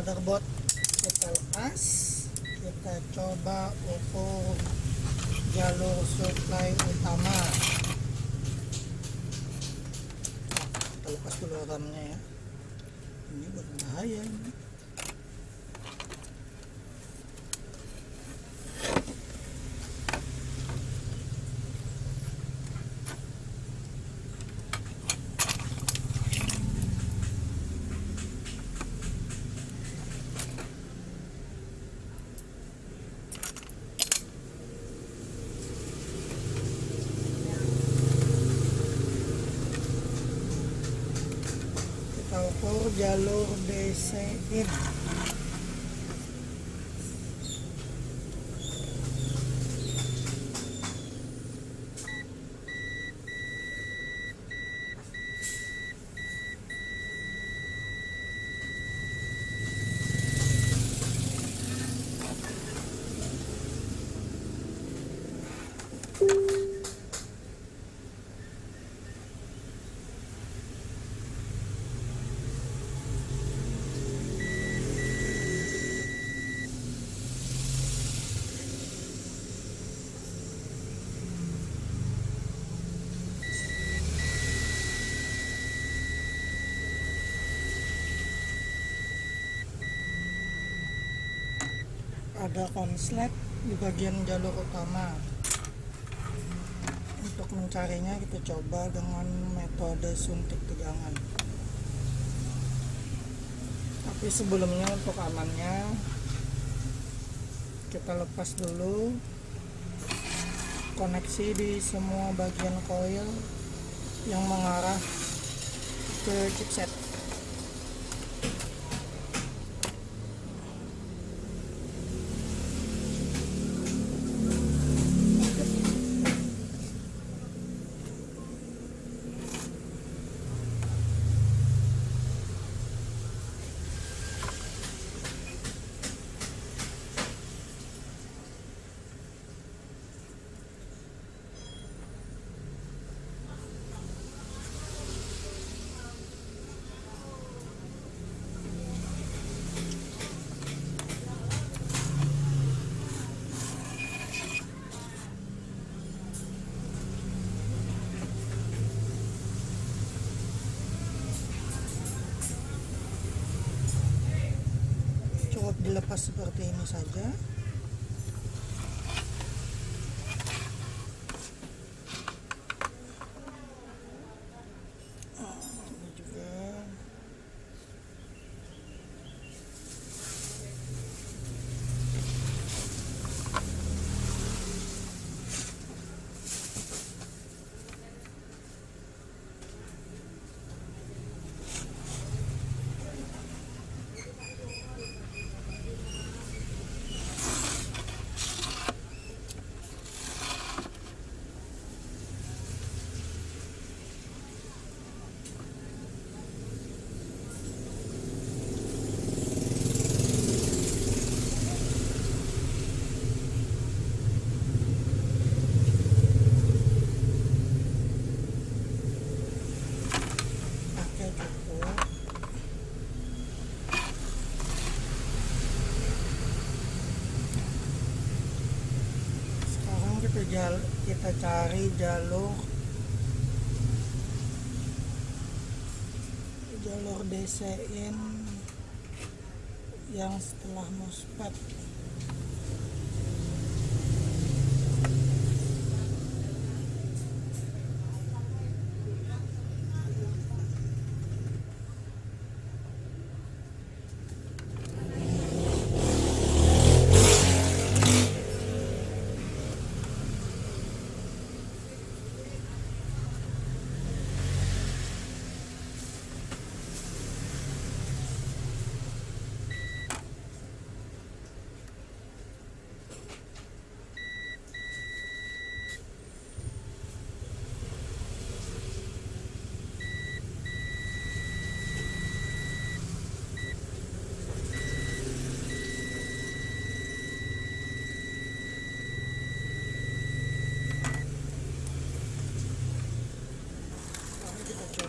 motherboard kita lepas, kita coba ukur jalur supply utama. Kita lepas dulu RAM-nya ya, ini berbahaya ini. Ukur jalur DC in. Ada konslet di bagian jalur utama. Untuk mencarinya kita coba dengan metode suntik tegangan. Tapi sebelumnya untuk amannya kita lepas dulu koneksi di semua bagian coil yang mengarah ke chipset. Cukup dilepas seperti ini saja. Ini juga. Kita cari jalur DC in yang setelah MOSFET.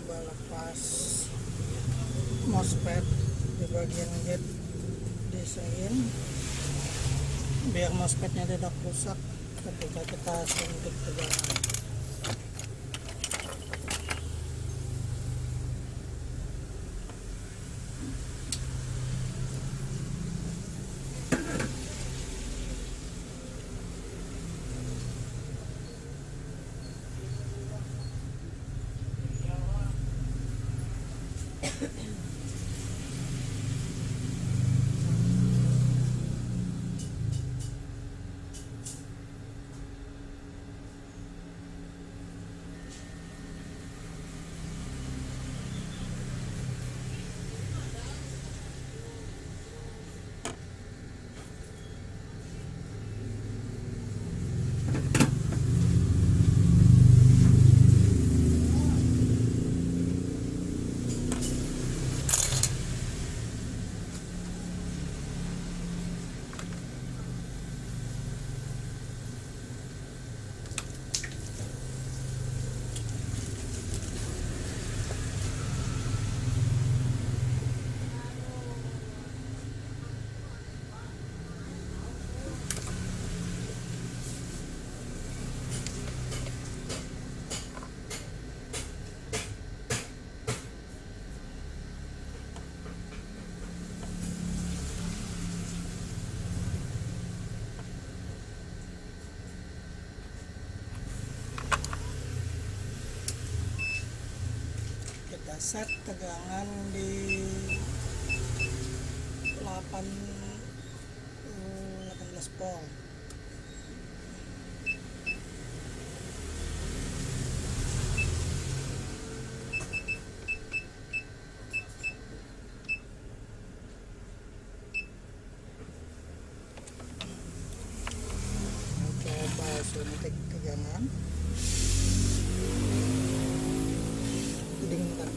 Lepas MOSFET di bagian gate. pisahin biar mospetnya tidak rusak ketika kita suntik tegangan. Kita set tegangan di 18 volt. Coba suntik tegangan, dinginkan.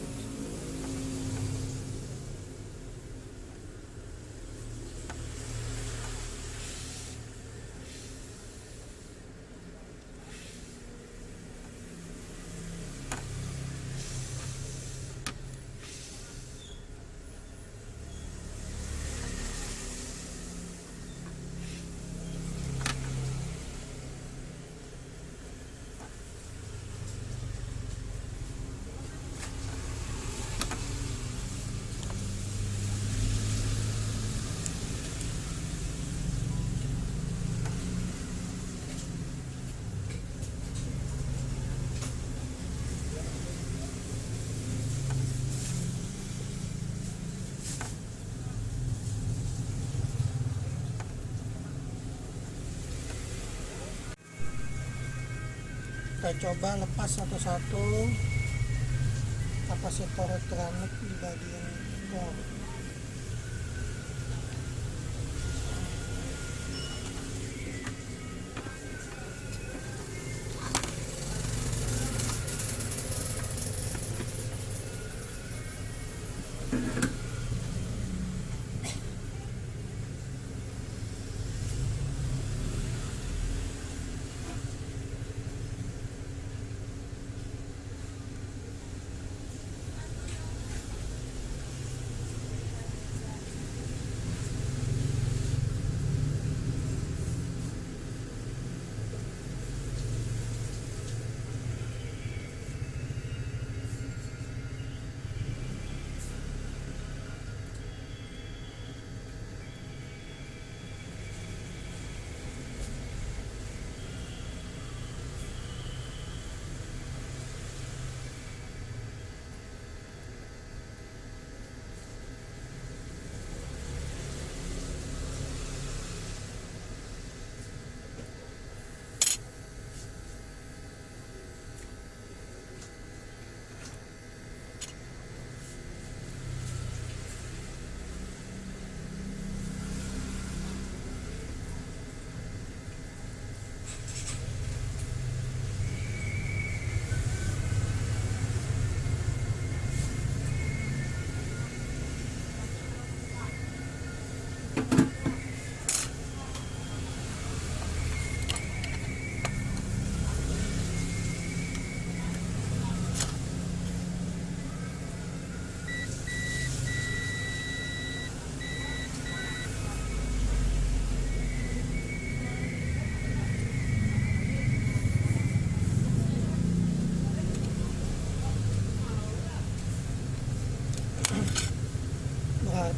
Kita coba lepas satu-satu kapasitor elektronik di bagian bawah.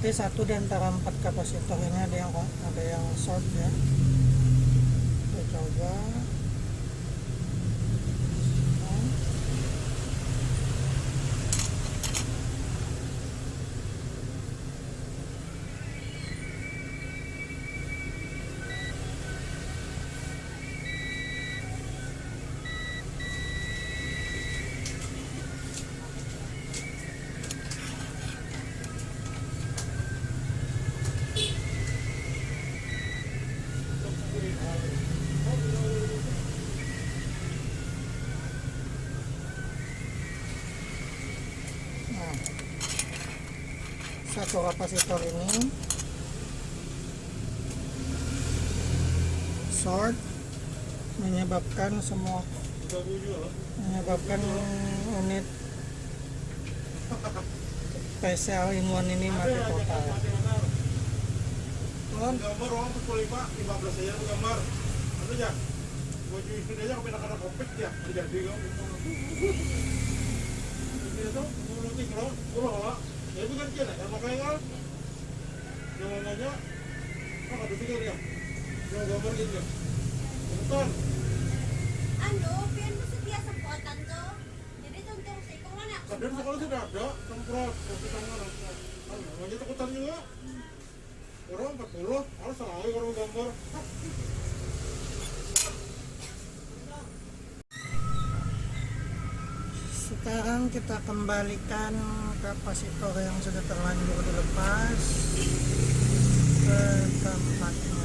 berarti satu di antara 4 kapasitor ini ada yang short ya. Kita coba. Nah, satu kapasitor ini short menyebabkan unit PCL in-one ini mati total. Gambar orang 15 aja gambar. Ada ya? Baju istri aja kena kopek ya. Jadi kamu. Ini tuh mulutnya kalau lah. Ya itu kan kena. Yang makanya kan yang nanya ada pikir ya. Yang gambar gitu ya. Bukan. Pian mesti biasa buatan tuh. Jadi contoh si ikulan ya. Kadang sekolah sudah ada semprot kopi tangan. Namanya takutan juga. Orang 40 harus salah orang gambar. Sekarang kita kembalikan kapasitor yang sudah terlanjur dilepas ke tempatnya.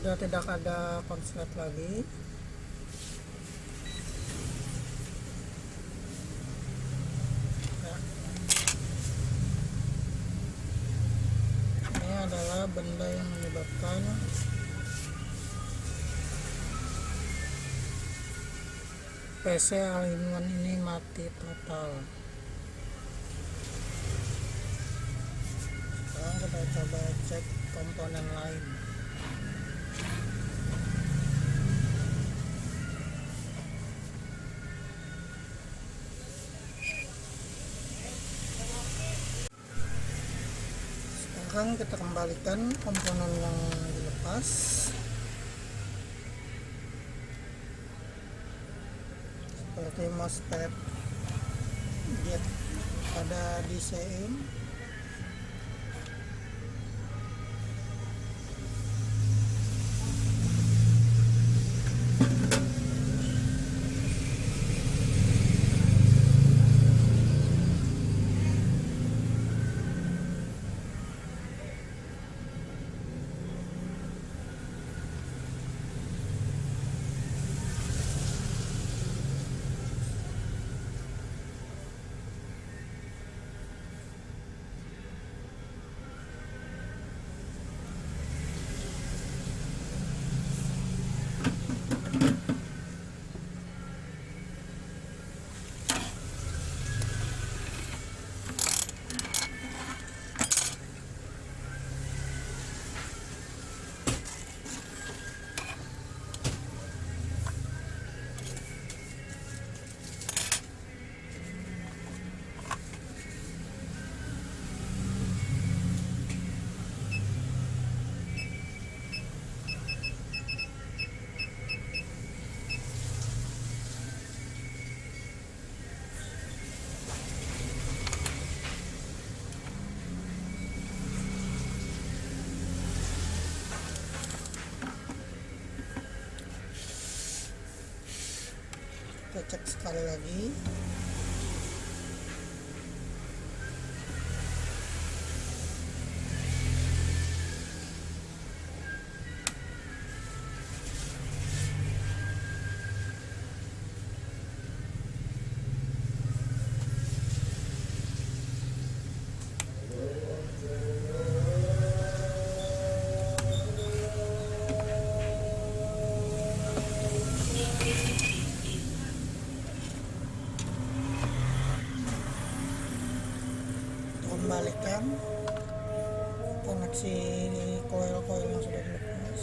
sudah tidak ada konslet lagi. Ya. Ini adalah benda yang menyebabkan PC all-in-one ini mati total. Sekarang kita coba cek komponen lain. Sekarang kita kembalikan komponen yang dilepas. Seperti MOSFET gate pada DCM, kita cek sekali lagi. Kembalikan koneksi koil-koil yang sudah dilepas.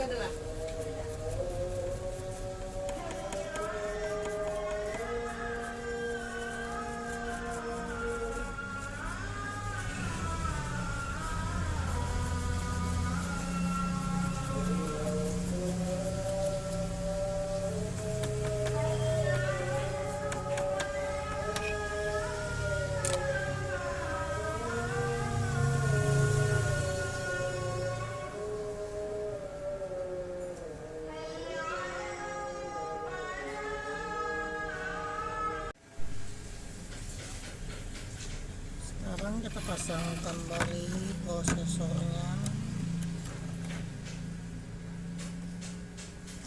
adalah Sekarang kita pasang kembali prosesornya.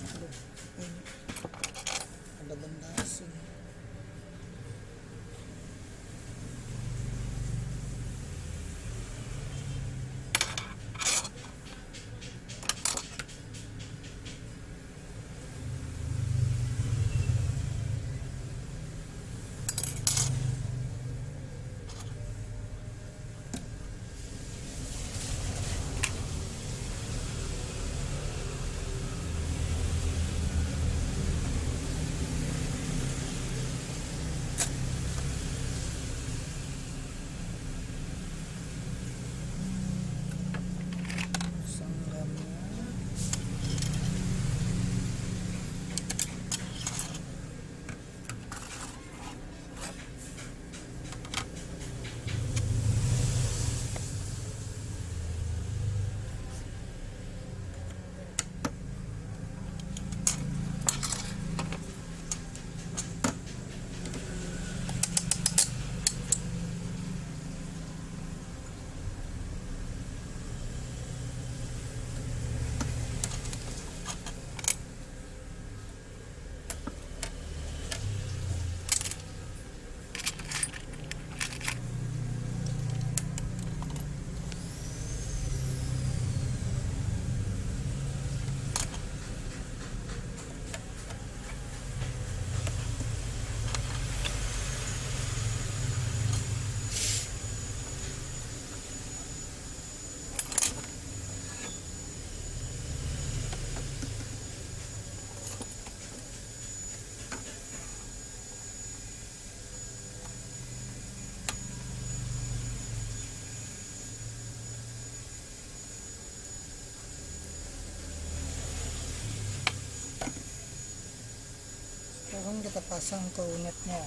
Aduh, ini ada benda asing. Pasang RAM-nya. Sekarang kita pasang ke unitnya.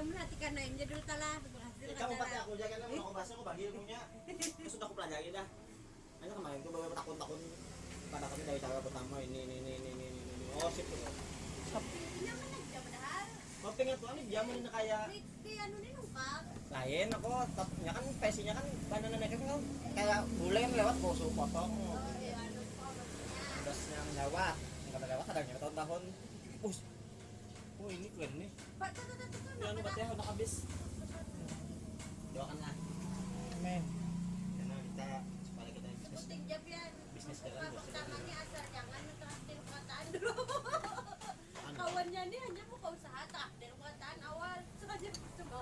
Merhatikan na yung jadul tala. ikaw pati ako dyan kan ako basa ko bagi ilmunya. Terus udah aku pelajari dah. Hanya kemarin tuh beberapa takun-takun pada kami dari cara pertama ini. Oh sip tuh. Naman nagsiya padahal. Kopi nga tuh, ini jaman na kaya Di ano ninungkag. lain ako, ya kan PC-nya kan paano na kan kayak bule yang lewat boso potong. Ano po maksudnya. Terus yang lewat, yang kata lewat kadang tahun-tahun. Us. Oh ini keren nih. Pak, tuh. Yang berarti ya udah habis. Doakan lah. Amin. Karena kita supaya kita bisnis Puting jab yan. bisnis keren Pak, bos. pertamanya asal jangan ngetrakin kataan dulu. Kawannya nih hanya mau usaha tak dan kataan awal. Sengaja cuma.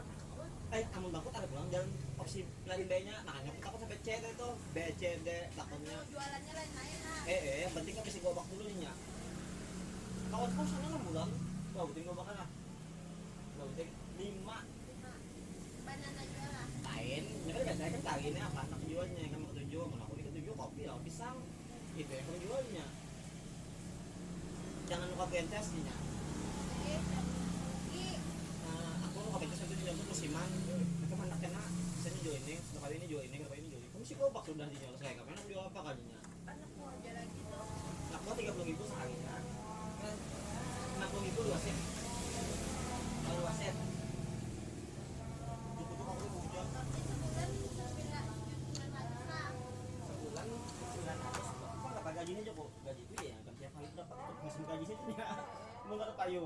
Amun bangkut ada pulang jalan opsi lain B-nya. Makanya aku takut sampai C itu B, C, D takutnya. Jualannya lain-lain lah. Yang penting kan bisa gobak dulu nih ya. Kawanku sana 6 bulan. Wah, penting gobak lah. Wah, penting 5. Banana jualan. Lain, ya kan biasanya kan targetnya apa? Anak jualnya kan mau ketujuh, kalau aku diketujuh kopi lah, pisang. Itu yang kamu jualnya. Jangan lupa pentasnya. Aku lupa pentas itu di jam musiman. Mereka mana kena, saya jual ini, kali ini jual ini, kali ini jual ini. Kamu sih gobak sudah dijual saya, kapan jual apa kalinya? Anak mau aja lagi tuh. Aku 30.000 seharinya. 60.000 2 set. Kalau 2 set. Cukup tuh aku jual. Tapi sebulan 9 lah. Sebulan 900. Kok nggak pakai gajinya aja kok? Gaji itu ya kan tiap hari dapat masih gaji sih ya. Mau nggak payu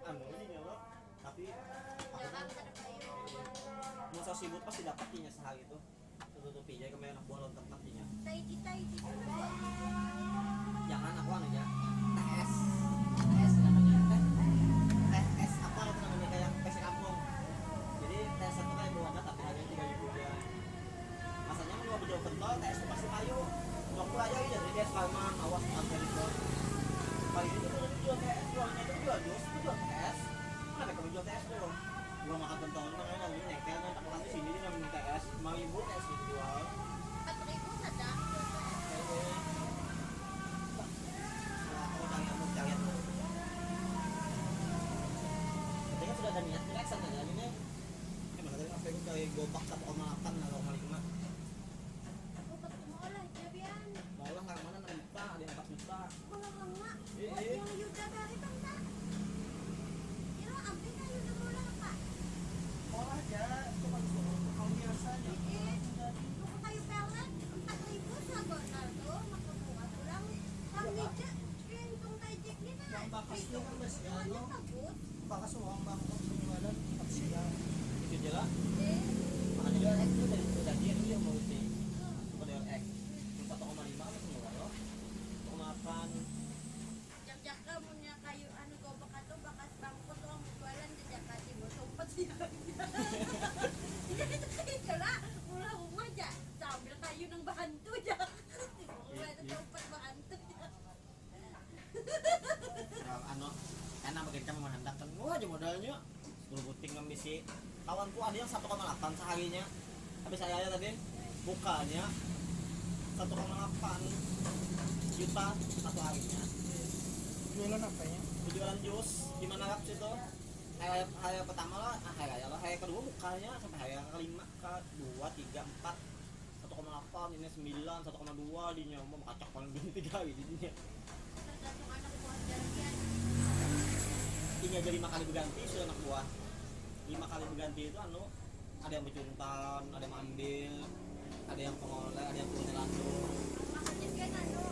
ini nyawa. Tapi Ya kan ada kayu. masa sibuk pasti dapatinya sehari itu. Tutupi jadi kemarin anak buah lontar pastinya. Tai di. Jangan aku anu ya. awal TS itu pasti kayu. Waktu aja jadi dia Salman, awas sampai itu. Kayu itu tuh jual TS, jualnya itu jual jus, itu jual TS. Mana kamu jual TS tuh? Gua makan pentol, makanya lagi nyekel, tak makan di sini dia minta TS, 5.000 TS dijual. 4.000 sadang. Aku cari tuh. Ketika sudah ada niat relax sana ada ini. Mana tadi apa itu kayak gobak 1,8 atau 0,5. Aku ketemu oleh Jabian. Mau lah nggak mana 6 juta, ada yang 4 juta. Kalau lama, Iya. yang Yuda dari bangsa. Kira ambil kan Yuda bola apa? Oh aja, cuma kalau biasanya. Buku kayu pelet 4.000 sagonar tuh, maka buat pulang. Kami cek, untung tajik ni na. Yang bakas dia kan bes ya, Soalnya no? kabut. Bakas uang bangkok penjualan siang. Itu aja lah. Eh, Makanya jual X itu dari dia mau sih. Bukan jual X. 1,5 kan semua loh. 1,8. jak-jak kamunya kayu anu gobak atau bakas bangkot tuh mau jualan di Jakarta Timur sumpet sih. Jadi itu kayak kira mulai rumah aja sambil kayu nang bahantu aja. Mulai itu sumpet bahantu aja. Anu karena bagian kamu menghendakkan gua aja modalnya 10 buting ngambisi kawanku ada yang 1,8 seharinya habis saya tadi bukanya 1,8 juta satu harinya Jualan apa ya? jualan jus di mana raps itu hari pertama lah hari kedua bukanya sampai hari kelima kedua 3 4 1,8 ini 9 1,2 dinya mau kacak paling gini 3 hari dinya Tergantung anak buah jarian. ini aja 5 kali berganti sudah anak buah 5 kali berganti itu anu ada yang becuntan, ada yang ambil ada yang pengoleh, ada yang punya landur Makanya kan anu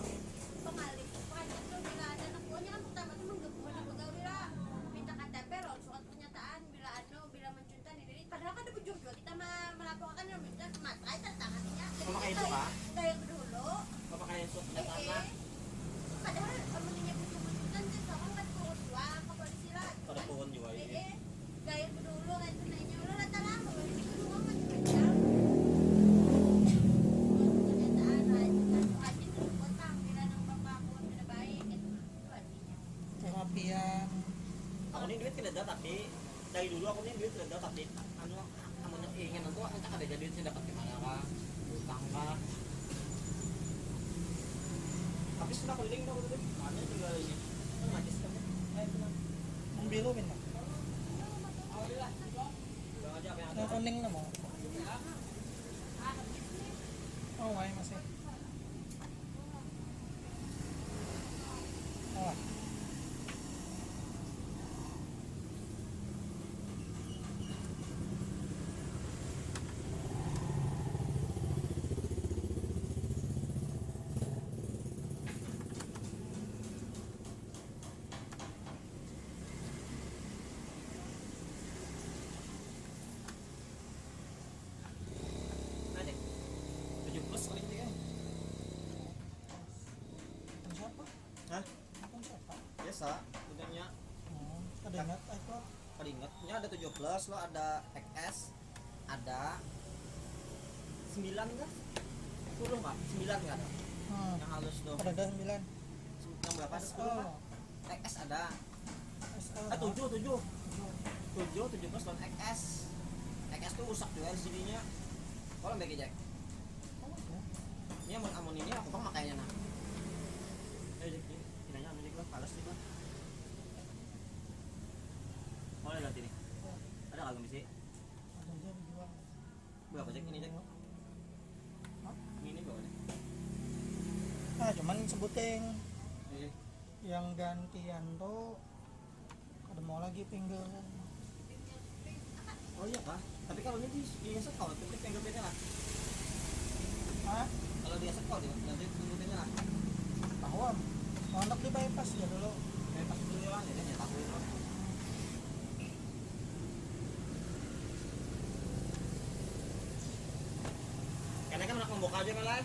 pengalih pokoknya tuh bila ada anak buahnya kan pertama tuh menggebu anak pegawai lah minta KTP loh surat pernyataan bila anu bila mencuntan di diri padahal kan ada bujur juga kita melaporkan yang minta matrai tantangannya Sama kayak itu, Pak? kayak dulu apa kayak surat pernyataan padahal pemenangnya bujur-bujuran sih seorang kan turun dua ke polisi lah pada pohon juga ini gaya dulu kan nanya udah rata lama baru di kedua kan panjang pernyataan rajin terus kotang bila nang bapak aku tidak baik gitu itu artinya Kayak mapian. aku ini duit tidak ada tapi dari dulu aku ini duit tidak ada tapi anu amunnya ingin aku entah ada jadi duit saya dapat gimana kah utang kah habis sudah keliling dah udah mana tinggal ini kan majis kan tenang Ambil lo minta. udah aja apa yang ada Yang kuning na mo. Oh, ay masih. Oh. nah deh 7 plus paling tiga Ang siapa? hah Ang siapa? biasa tentunya Ada ingat ako. kalau ingatnya ada 7 plus lo ada XS ada 9 enggak 10 enggak 9 enggak ada yang halus tuh Ada 9. yang berapa ada 10 SL. pak XS ada SL. 7 plus dan XS XS tuh rusak juga LCD-nya kalau bagi Jack ini amun ini aku bang makanya nah Jack ini nanya anu Jack lah palas nih bang boleh ganti nih ada kagak misi Ada dia dijual. berapa Jack ini Jack Hah? ini berapa nih Cuman sebuting eh yang gantian tuh ada mau lagi pinggir. oh iya kah tapi kalau ini biasa kalau tapi fingerprintnya lah Hah? kalau biasa kalau nanti fingerprintnya lah Tahu am. Anak di bypass ya dulu. pas dulu ya jadi nyetak dulu karena kan anak membuka aja malah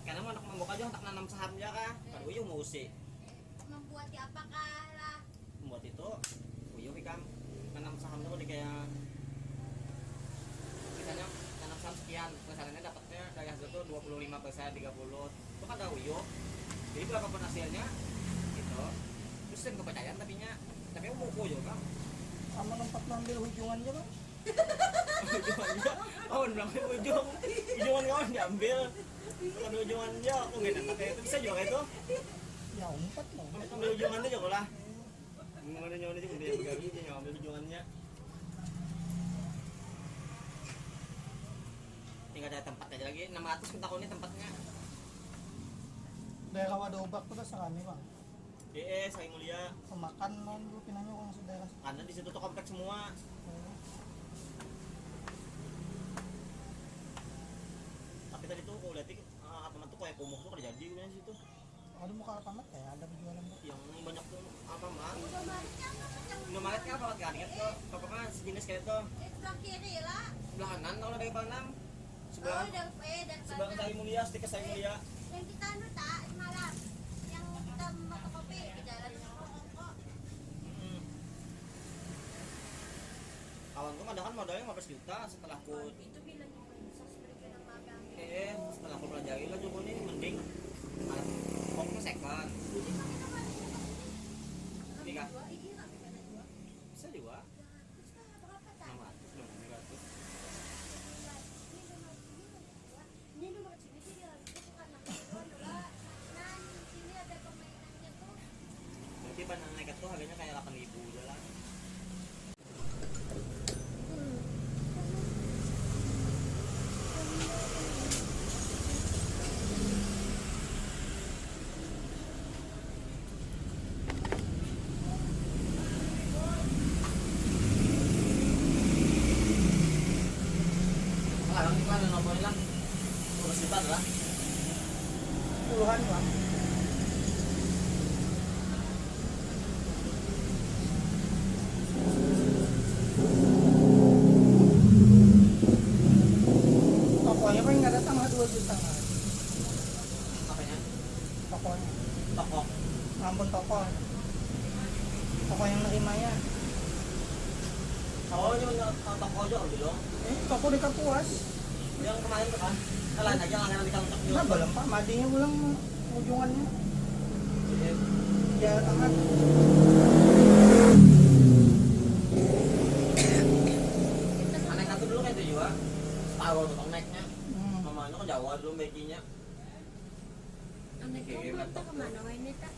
karena anak membuka aja tak nanam saham ya kah kan uyuh mau usik membuat di apakah lah membuat itu uyuh ikam nanam saham tuh di kayak misalnya tanam saham sekian pesanannya dapatnya dari hasil tuh 25%, 30. Itu kan tahu yuk. Jadi berapapun hasilnya gitu. Terus saya kepercayaan tapi aku mau juga. Sama tempat ngambil hujungannya bang. Ujungannya, oh namanya ujungan kawan diambil. Kalau ujungannya aku nggak dapat kayak itu bisa juga kayak itu. Ya umpat loh. Ambil ujungannya juga lah. Gimana nyawa dia udah begawi dia ngambil ujungannya. Tinggal cari tempat aja lagi. 600 kita tahunnya tempatnya. Daerah Wadobak tuh kan nih bang. Saya mulia. Semakan non dulu pinanya orang saudara. Karena di situ tuh kompleks semua. Tapi tadi tuh aku liatin apa tuh kayak kumuh tuh kerja jadi di situ. Ada muka Alfamart ya, ada penjualan bang. Yang banyak tuh apa mah? Udah maretnya apa macam Indomaret kan kalau kan apa kan sejenis kayak itu. sebelah kiri lah. Sebelah kanan kalau dari Panam. Oh, Sebelah dan sebelah Saya Mulia, stiker Saya Mulia. yang kita anu tak semalam yang kita fotokopi di jalan kok. Kawanku kadang kan modalnya 15 juta setelah aku Itu bilangnya bisa seperti yang magang. setelah aku pelajari lah coba nih mending pokoknya second Tiga. Bisa juga 600 dong 500. Ini nomor sini sih dia bukan nama nah sini ada permainannya tuh. Berarti panang nekat tuh harganya kayak 8.000 aja lah. Sekarang kita ada nomor lang 10 juta lah. Puluhan bang. Tokonya kan nggak datang lah 2 juta lah. Makanya Tokonya, toko ngampun toko. Toko yang nerimanya. oh ini toko aja gitu dong. Toko di Kapuas. Yang kemarin tuh kan lain aja langganan di kantor Nah belum pak, madinya belum ujungannya. Ya tangan. Naik satu dulu kayak itu juga separuh tukang naiknya Hmm. mamanya kan Jawa dulu baginya Anak Oke, kamu mantap. kemana ini tak?